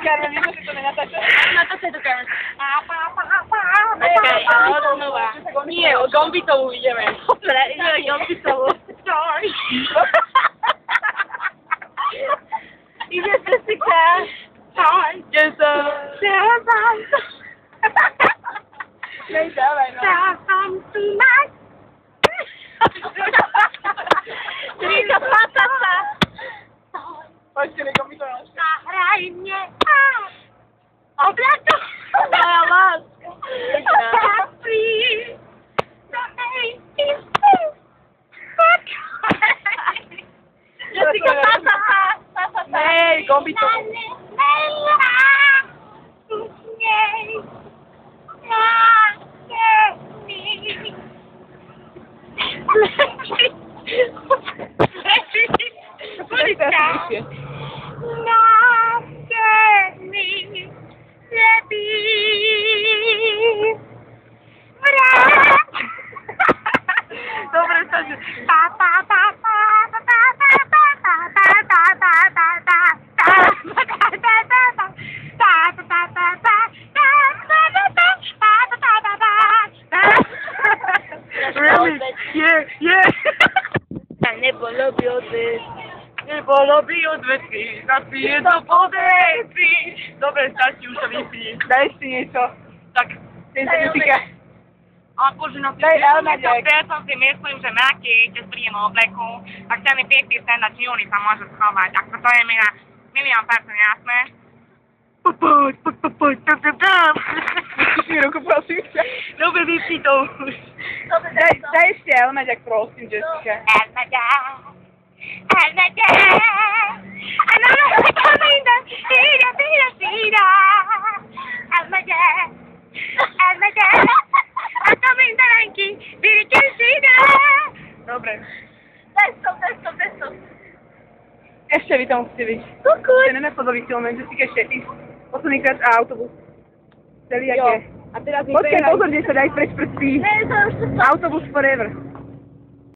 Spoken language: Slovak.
Karolina, že to nenatáča? Natáčaj to, Karol. Nie, o Gombitovú ideme. Dobre, ideme Gombitovú. Sorry. Ide Jessica. Sorry. Nej, dávaj, no. Rika, patata. Poďte, Gombitová. Zahraj mne. Oblato. Moja láska. Jessica, patata. Nej, Gombitová. Dobre, takže... Really? Yeah. Nebolo by odvec. Nebolo by odveci, napije to podeci. Dobre, stačí, už to vypí. Daj si niečo. Tak, tento muzika. Akože no, Daj, Elena, ja som si myslím, že na keď príjem obleku, tak chcem mi 50 na čiúny sa môže schovať. Ako to je mi na milión percent jasné. Poď. Musíš mi ruku, prosím ťa. Dobre, vypí to už. Daj ešte Elmeďak, prosím, Jessica. Elmeďak. A máme Elmeďa. Elmeďak. A to mi daranky. Vidíte sída. Dobre. Testo. Ešte vy tam musíte byť. Kukuť. Ten nepodobný moment, Jessica ešte ísť. Posledný krát a autobus. Celý jak je. A teraz Počkaj, pozor, kde sa daj preč pred spí. Ne, to už to... Autobus forever.